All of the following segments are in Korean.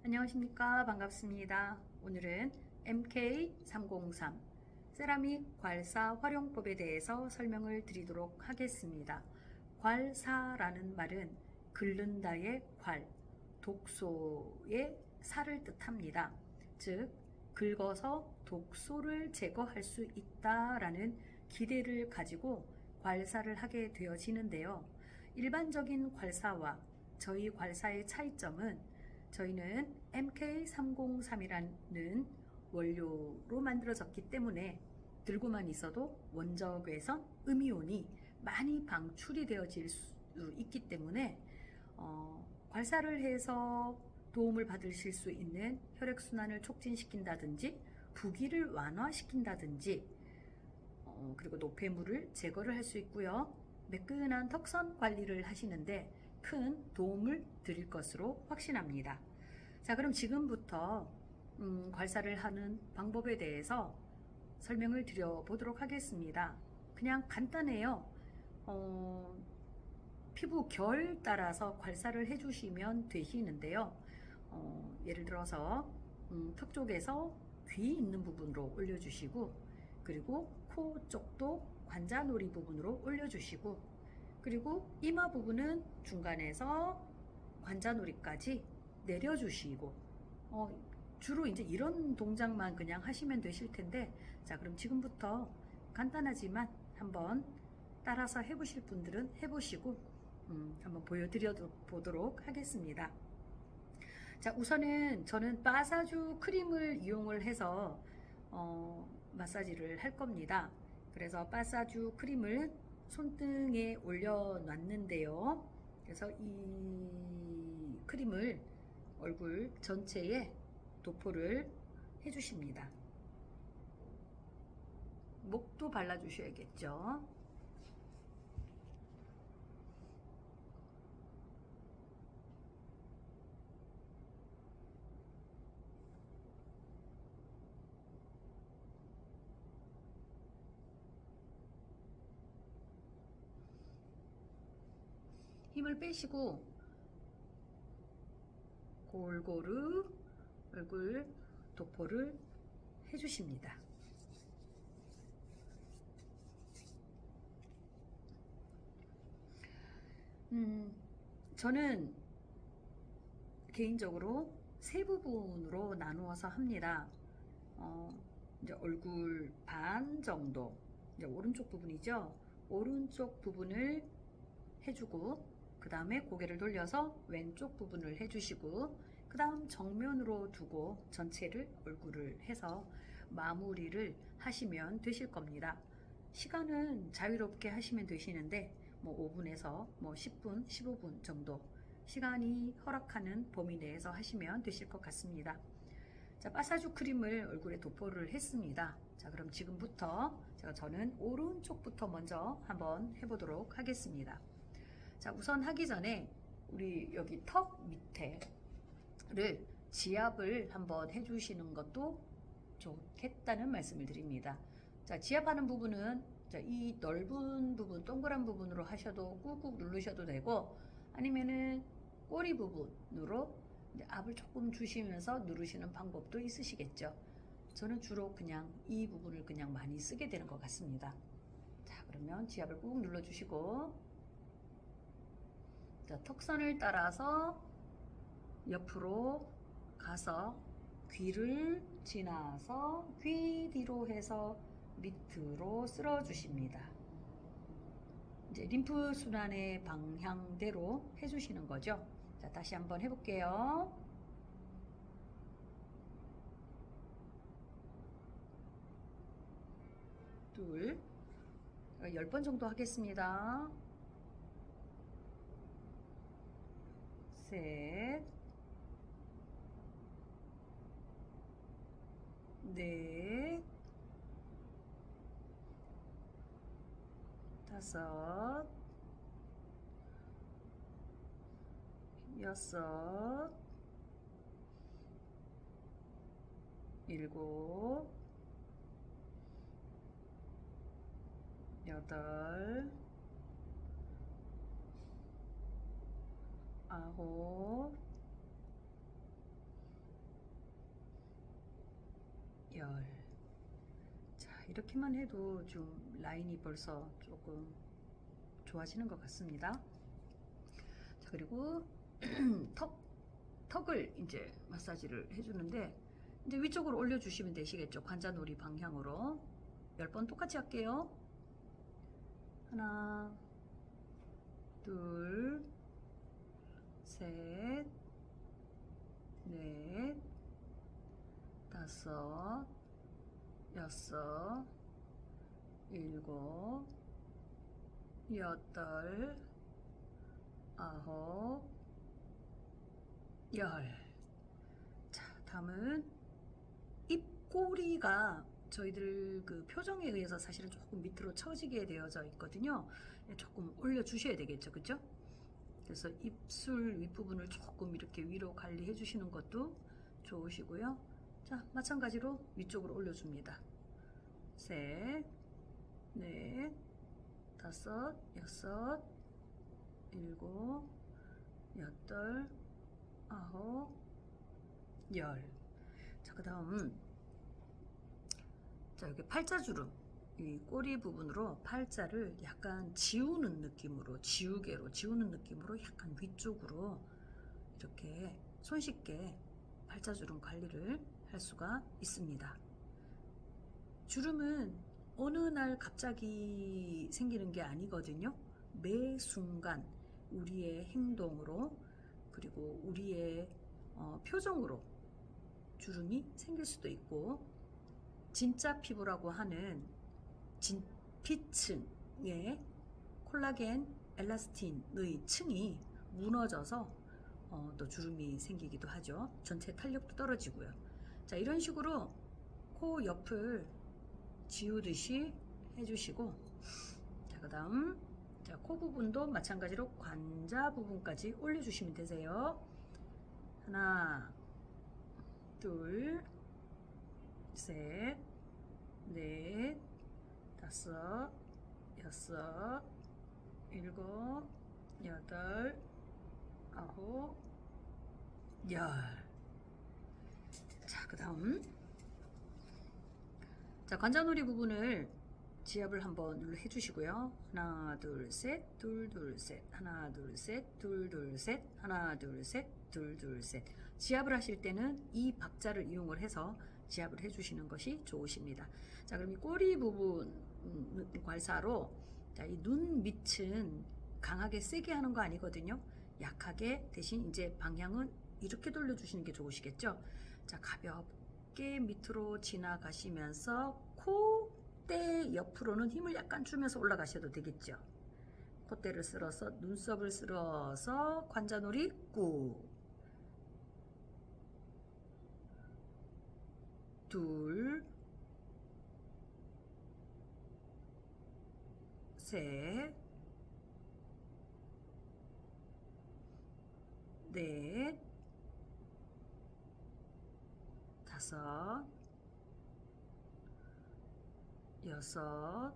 안녕하십니까. 반갑습니다. 오늘은 MK303 세라믹 괄사 활용법에 대해서 설명을 드리도록 하겠습니다. 괄사라는 말은 긁는다의 괄, 독소의 사를 뜻합니다. 즉, 긁어서 독소를 제거할 수 있다라는 기대를 가지고 괄사를 하게 되어지는데요. 일반적인 괄사와 저희 괄사의 차이점은 저희는 MK303이라는 원료로 만들어졌기 때문에 들고만 있어도 원적외선 음이온이 많이 방출이 되어질 수 있기 때문에 괄사를 해서 도움을 받으실 수 있는 혈액순환을 촉진시킨다든지 부기를 완화시킨다든지 그리고 노폐물을 제거를 할 수 있고요. 매끈한 턱선 관리를 하시는데 큰 도움을 드릴 것으로 확신합니다. 자, 그럼 지금부터 괄사를 하는 방법에 대해서 설명을 드려보도록 하겠습니다. 그냥 간단해요. 피부 결 따라서 괄사를 해주시면 되시는데요. 예를 들어서 턱 쪽에서 귀 있는 부분으로 올려주시고, 그리고 코 쪽도 관자놀이 부분으로 올려주시고, 그리고 이마 부분은 중간에서 관자놀이까지 내려주시고, 주로 이제 이런 동작만 그냥 하시면 되실 텐데, 자, 그럼 지금부터 간단하지만 한번 따라서 해보실 분들은 해보시고 한번 보여드려 보도록 하겠습니다. 자, 우선은 저는 마사주 크림을 이용을 해서 마사지를 할 겁니다. 그래서 마사주 크림을 손등에 올려 놨는데요. 그래서 이 크림을 얼굴 전체에 도포를 해주십니다. 목도 발라주셔야겠죠. 힘을 빼시고 골고루 얼굴 도포를 해주십니다. 저는 개인적으로 세 부분으로 나누어서 합니다. 이제 얼굴 반 정도, 이제 오른쪽 부분이죠. 오른쪽 부분을 해주고, 그 다음에 고개를 돌려서 왼쪽 부분을 해주시고, 그 다음 정면으로 두고 전체를 얼굴을 해서 마무리를 하시면 되실 겁니다. 시간은 자유롭게 하시면 되시는데 뭐 5분에서 뭐 10분, 15분 정도 시간이 허락하는 범위 내에서 하시면 되실 것 같습니다. 자, 마사주 크림을 얼굴에 도포를 했습니다. 자, 그럼 지금부터 저는 오른쪽부터 먼저 한번 해보도록 하겠습니다. 자, 우선 하기 전에 우리 여기 턱 밑에를 지압을 한번 해주시는 것도 좋겠다는 말씀을 드립니다. 자, 지압하는 부분은 이 넓은 부분, 동그란 부분으로 하셔도 꾹꾹 누르셔도 되고, 아니면은 꼬리 부분으로 압을 조금 주시면서 누르시는 방법도 있으시겠죠. 저는 주로 그냥 이 부분을 그냥 많이 쓰게 되는 것 같습니다. 자, 그러면 지압을 꾹 눌러주시고, 자, 턱선을 따라서 옆으로 가서 귀를 지나서 귀 뒤로 해서 밑으로 쓸어 주십니다. 이제 림프 순환의 방향대로 해주시는 거죠. 자, 다시 한번 해볼게요. 둘, 10번 정도 하겠습니다. 셋, 넷, 다섯, 여섯, 일곱, 여덟, 아홉, 이렇게만 해도 좀 라인이 벌써 조금 좋아지는 것 같습니다. 자, 그리고 턱을 이제 마사지를 해주는데 이제 위쪽으로 올려주시면 되시겠죠. 관자놀이 방향으로 10번 똑같이 할게요. 하나, 둘, 셋, 넷, 다섯, 여섯, 일곱, 여덟, 아홉, 열. 자, 다음은 입꼬리가 저희들 그 표정에 의해서 사실은 조금 밑으로 처지게 되어져 있거든요. 조금 올려주셔야 되겠죠, 그죠? 그래서 입술 윗부분을 조금 이렇게 위로 관리해 주시는 것도 좋으시고요. 자, 마찬가지로 위쪽으로 올려줍니다. 셋, 넷, 다섯, 여섯, 일곱, 여덟, 아홉, 열. 자, 그 다음 자, 여기 팔자주름 이 꼬리 부분으로 팔자를 약간 지우는 느낌으로, 지우개로 지우는 느낌으로 약간 위쪽으로 이렇게 손쉽게 팔자주름 관리를 할 수가 있습니다. 주름은 어느 날 갑자기 생기는 게 아니거든요. 매 순간 우리의 행동으로 그리고 우리의 표정으로 주름이 생길 수도 있고, 진짜 피부라고 하는 진피층의 콜라겐, 엘라스틴의 층이 무너져서 또 주름이 생기기도 하죠. 전체 탄력도 떨어지고요. 자, 이런 식으로 코 옆을 지우듯이 해주시고, 자, 그 다음 코 부분도 마찬가지로 관자 부분까지 올려주시면 되세요. 하나, 둘, 셋, 넷, 다섯, 여섯, 일곱, 여덟, 아홉, 열. 자, 그 다음 자, 관자놀이 부분을 지압을 한번 해주시고요. 하나, 둘, 셋, 둘, 둘, 셋, 하나, 둘, 셋, 둘, 둘, 셋, 하나, 둘, 셋, 둘, 둘, 셋. 지압을 하실 때는 이 박자를 이용을 해서 지압을 해주시는 것이 좋으십니다. 자, 그럼 이 꼬리 부분 괄사로 이 눈 밑은 강하게 세게 하는 거 아니거든요. 약하게, 대신 이제 방향은 이렇게 돌려주시는 게 좋으시겠죠. 자, 가볍게 밑으로 지나가시면서 콧대 옆으로는 힘을 약간 주면서 올라가셔도 되겠죠. 콧대를 쓸어서 눈썹을 쓸어서 관자놀이 꾹, 둘, 셋, 넷, 다섯, 여섯,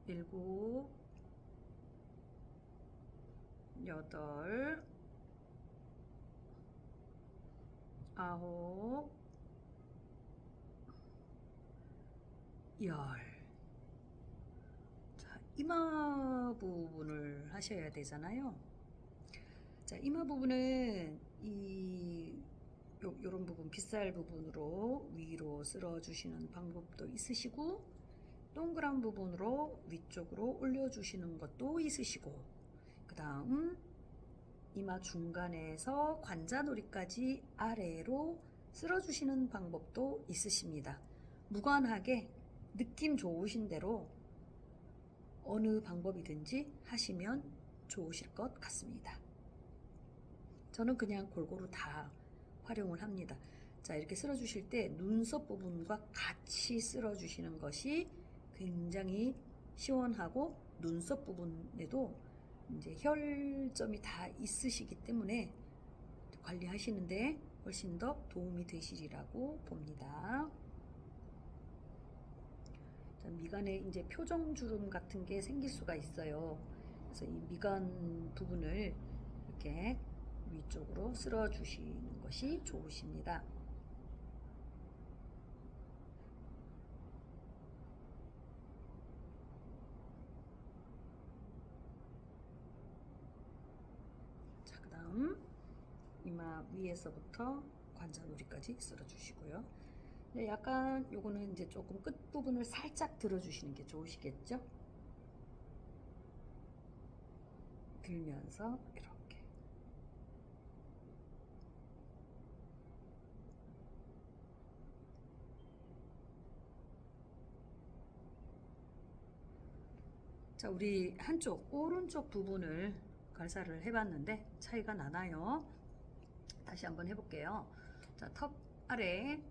일곱, 여덟, 아홉, 열. 자, 이마 부분을 하셔야 되잖아요. 자, 이마 부분은 요런 부분, 빗살 부분으로 위로 쓸어 주시는 방법도 있으시고, 동그란 부분으로 위쪽으로 올려 주시는 것도 있으시고, 그 다음 이마 중간에서 관자놀이까지 아래로 쓸어 주시는 방법도 있으십니다. 무관하게 느낌 좋으신 대로 어느 방법이든지 하시면 좋으실 것 같습니다. 저는 그냥 골고루 다 활용을 합니다. 자, 이렇게 쓸어 주실 때 눈썹 부분과 같이 쓸어 주시는 것이 굉장히 시원하고, 눈썹 부분에도 이제 혈점이 다 있으시기 때문에 관리하시는데 훨씬 더 도움이 되시리라고 봅니다. 자, 미간에 이제 표정주름 같은 게 생길 수가 있어요. 그래서 이 미간 부분을 이렇게 위쪽으로 쓸어 주시는 것이 좋으십니다. 다음 이마 위에서부터 관자놀이까지 쓸어주시고요. 네, 약간 요거는 이제 조금 끝부분을 살짝 들어주시는 게 좋으시겠죠? 들면서 이렇게. 자, 우리 한쪽 오른쪽 부분을 갈사를 해봤는데 차이가 나나요? 다시 한번 해볼게요. 자, 턱 아래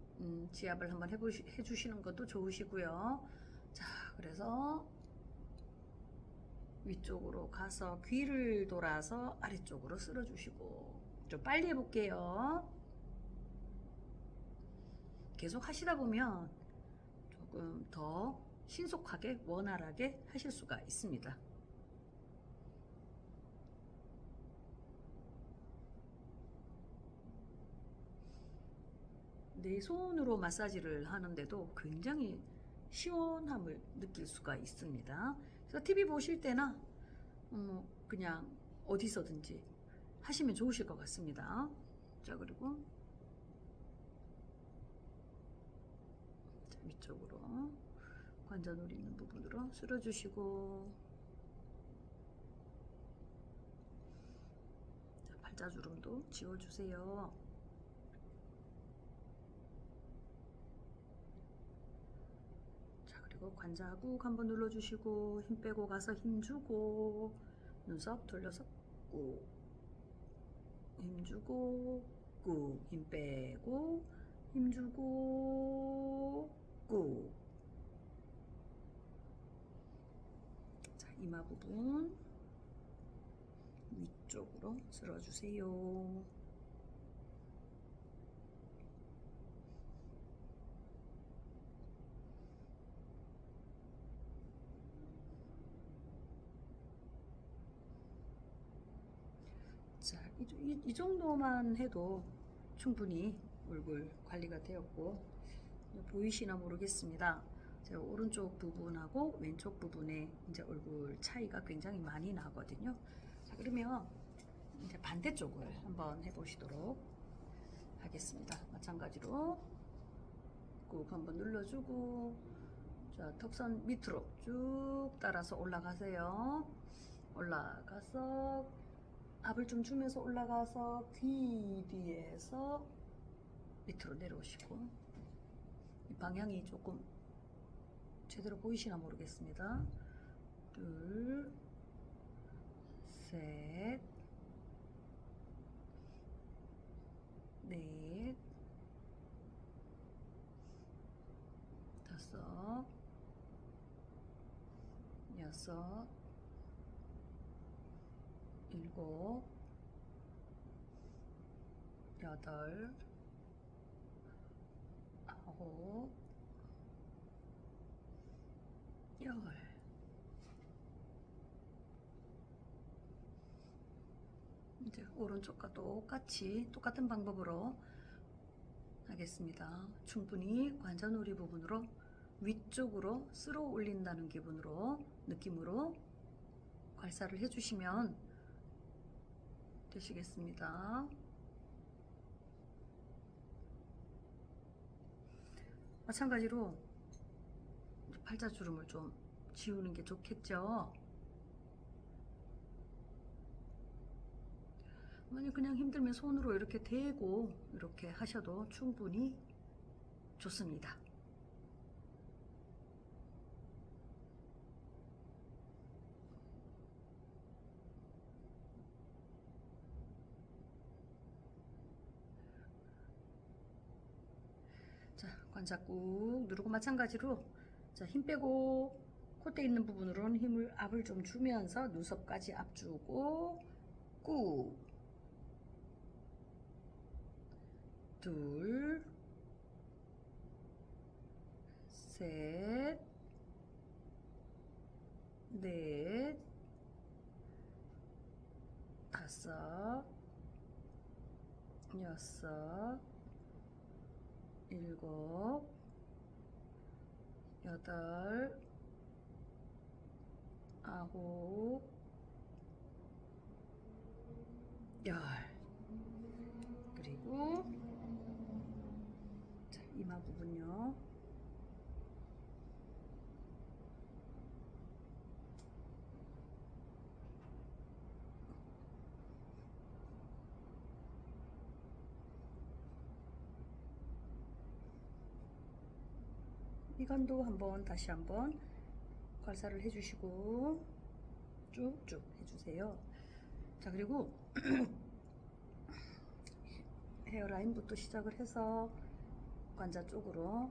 지압을 한번 해주시는 것도 좋으시고요. 자, 그래서 위쪽으로 가서 귀를 돌아서 아래쪽으로 쓸어주시고, 좀 빨리 해볼게요. 계속 하시다 보면 조금 더 신속하게 원활하게 하실 수가 있습니다. 내 손으로 마사지를 하는데도 굉장히 시원함을 느낄 수가 있습니다. 그래서 TV 보실 때나 그냥 어디서든지 하시면 좋으실 것 같습니다. 자, 그리고 위쪽으로 관자놀이 있는 부분으로 쓸어주시고, 자, 팔자주름도 지워주세요. 자, 그리고 관자 꾹 한번 눌러주시고, 힘 빼고 가서 힘주고, 눈썹 돌려서 꾹 힘주고, 꾹 힘 빼고, 힘주고, 꾹. 자, 이마 부분 위쪽으로 쓸어주세요. 자, 이 정도만 해도 충분히 얼굴 관리가 되었고, 보이시나 모르겠습니다. 제가 오른쪽 부분하고 왼쪽 부분에 이제 얼굴 차이가 굉장히 많이 나거든요. 자, 그러면 이제 반대쪽을 한번 해보시도록 하겠습니다. 마찬가지로 꾹 한번 눌러주고, 자, 턱선 밑으로 쭉 따라서 올라가세요. 올라가서 압을 좀 주면서 올라가서 귀 뒤에서 밑으로 내려오시고, 이 방향이 조금 제대로 보이시나 모르겠습니다. 둘, 셋, 넷, 다섯, 여섯, 일곱, 여덟, 아홉, 열. 이제 오른쪽과 똑같은 방법으로 하겠습니다. 충분히 관자놀이 부분으로 위쪽으로 쓸어 올린다는 느낌으로 괄사를 해주시면 되시겠습니다. 마찬가지로 팔자주름을 좀 지우는 게 좋겠죠. 만약 그냥 힘들면 손으로 이렇게 대고 이렇게 하셔도 충분히 좋습니다. 자, 관자 꾹 누르고, 마찬가지로 자, 힘 빼고 콧대 있는 부분으로는 압을 좀 주면서 눈썹까지 압 주고, 꾹. 둘, 셋, 넷, 다섯, 여섯, 일곱, 여덟, 아홉, 열. 그리고 자, 이마 부분요. 미간도 다시 한번 괄사를 해주시고 쭉쭉 해주세요. 자, 그리고 헤어라인부터 시작을 해서 관자 쪽으로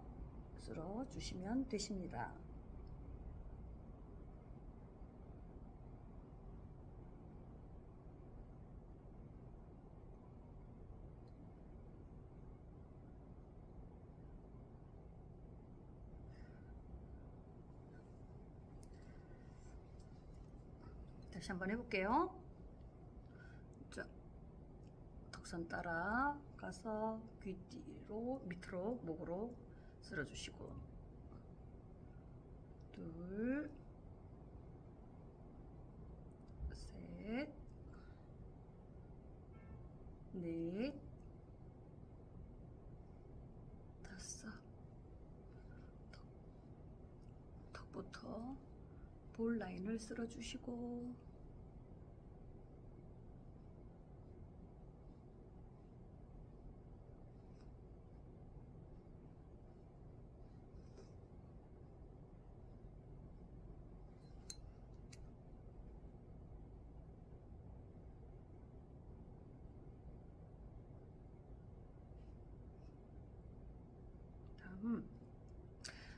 쓸어 주시면 되십니다. 다시 한번 해볼게요. 자, 턱선 따라 가서 귀 뒤로 밑으로 목으로 쓸어주시고 둘, 셋, 넷, 다섯. 턱부터 볼 라인을 쓸어주시고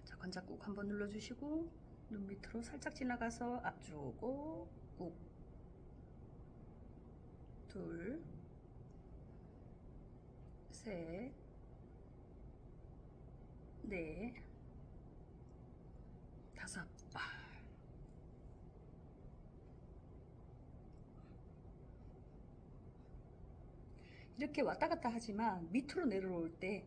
자, 관자 꾹 한번 눌러주시고 눈 밑으로 살짝 지나가서 앞쪽 오고 꾹 둘, 셋, 넷, 다섯 발. 이렇게 왔다 갔다 하지만 밑으로 내려올 때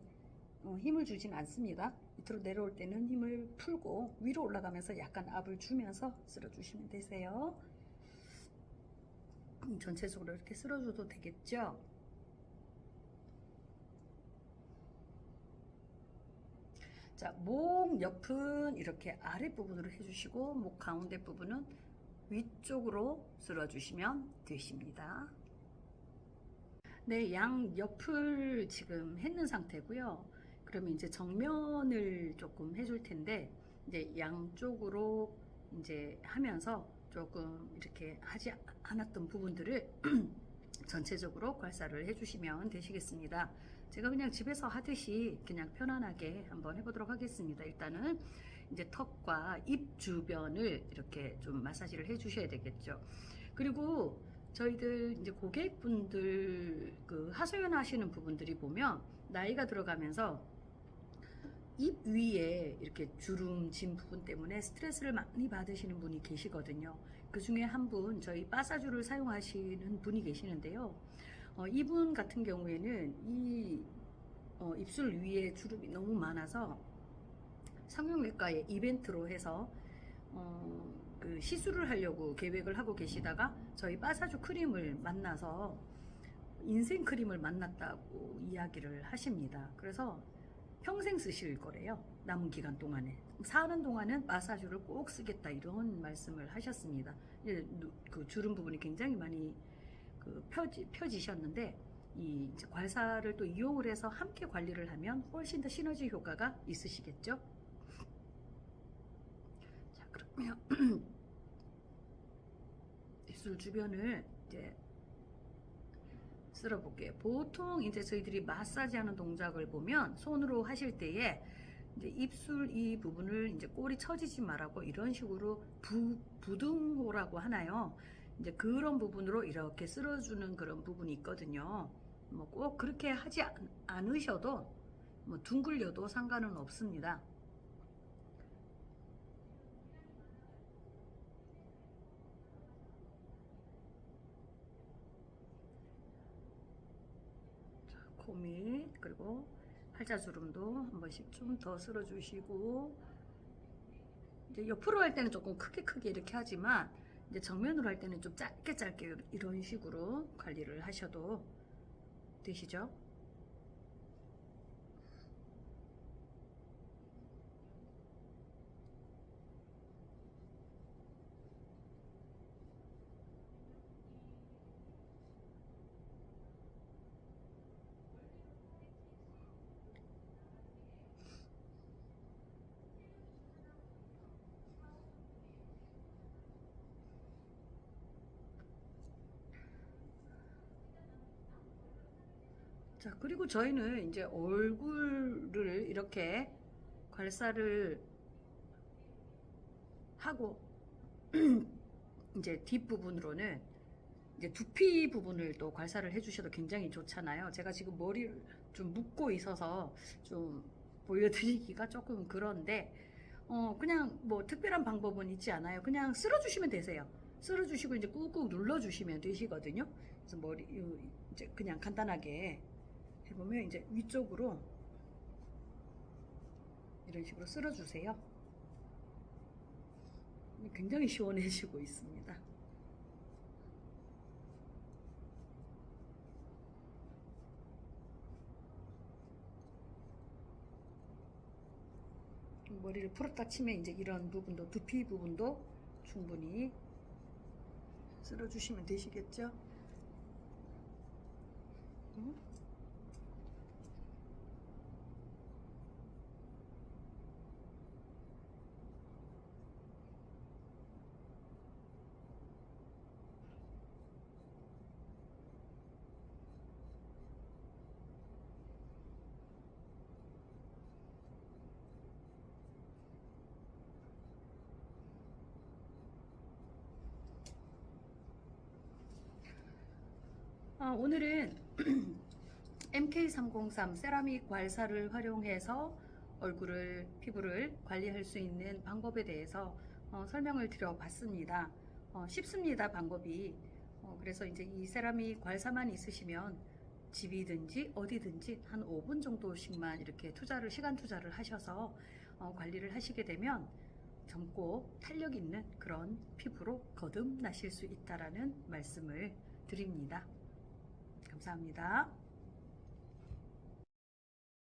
힘을 주진 않습니다. 밑으로 내려올 때는 힘을 풀고 위로 올라가면서 약간 압을 주면서 쓸어주시면 되세요. 전체적으로 이렇게 쓸어줘도 되겠죠. 자, 목 옆은 이렇게 아랫부분으로 해주시고 목 가운데 부분은 위쪽으로 쓸어주시면 되십니다. 네, 양 옆을 지금 했는 상태고요. 그러면 이제 정면을 조금 해줄 텐데 이제 양쪽으로 이제 하면서 조금 이렇게 하지 않았던 부분들을 전체적으로 괄사를 해주시면 되시겠습니다. 제가 그냥 집에서 하듯이 그냥 편안하게 한번 해보도록 하겠습니다. 일단은 이제 턱과 입 주변을 이렇게 좀 마사지를 해주셔야 되겠죠. 그리고 저희들 이제 고객분들 그 하소연 하시는 부분들이 보면 나이가 들어가면서 입 위에 이렇게 주름 진 부분 때문에 스트레스를 많이 받으시는 분이 계시거든요. 그 중에 한 분 저희 마사주를 사용하시는 분이 계시는데요. 이분 같은 경우에는 이 입술 위에 주름이 너무 많아서 성형외과에 이벤트로 해서 그 시술을 하려고 계획을 하고 계시다가 저희 마사주 크림을 만나서 인생 크림을 만났다고 이야기를 하십니다. 그래서 평생 쓰실 거래요. 남은 기간 동안에. 사는 동안은 마사주를 꼭 쓰겠다 이런 말씀을 하셨습니다. 그 주름 부분이 굉장히 많이 그 펴지셨는데 이 괄사를 또 이용을 해서 함께 관리를 하면 훨씬 더 시너지 효과가 있으시겠죠? 자, 그러면 입술 주변을 이제 쓸어볼게요. 보통 이제 저희들이 마사지 하는 동작을 보면 손으로 하실 때에 이제 입술 이 부분을 이제 꼬리 처지지 말라고 이런 식으로 부등호라고 하나요? 이제 그런 부분으로 이렇게 쓸어주는 그런 부분이 있거든요. 뭐 꼭 그렇게 하지 않으셔도 뭐 둥글려도 상관은 없습니다. 코 밑 그리고 팔자주름도 한 번씩 좀 더 쓸어주시고 이제 옆으로 할 때는 조금 크게 이렇게 하지만 이제 정면으로 할 때는 좀 짧게 이런 식으로 관리를 하셔도 되시죠? 자, 그리고 저희는 이제 얼굴을 이렇게 괄사를 하고 이제 뒷부분으로는 이제 두피 부분을 또 괄사를 해주셔도 굉장히 좋잖아요. 제가 지금 머리를 좀 묶고 있어서 좀 보여드리기가 조금 그런데 그냥 뭐 특별한 방법은 있지 않아요. 그냥 쓸어주시면 되세요. 쓸어주시고 이제 꾹꾹 눌러주시면 되시거든요. 그래서 머리 이제 그냥 간단하게 해보면 이제 위쪽으로 이런 식으로 쓸어주세요. 굉장히 시원해지고 있습니다. 머리를 풀었다 치면 이제 이런 부분도 두피 부분도 충분히 쓸어주시면 되시겠죠? 오늘은 MK303 세라믹 괄사를 활용해서 피부를 관리할 수 있는 방법에 대해서 설명을 드려봤습니다. 쉽습니다, 방법이. 그래서 이제 이 세라믹 괄사만 있으시면 집이든지 어디든지 한 5분 정도씩만 이렇게 시간 투자를 하셔서 관리를 하시게 되면 젊고 탄력 있는 그런 피부로 거듭나실 수 있다라는 말씀을 드립니다. 감사합니다.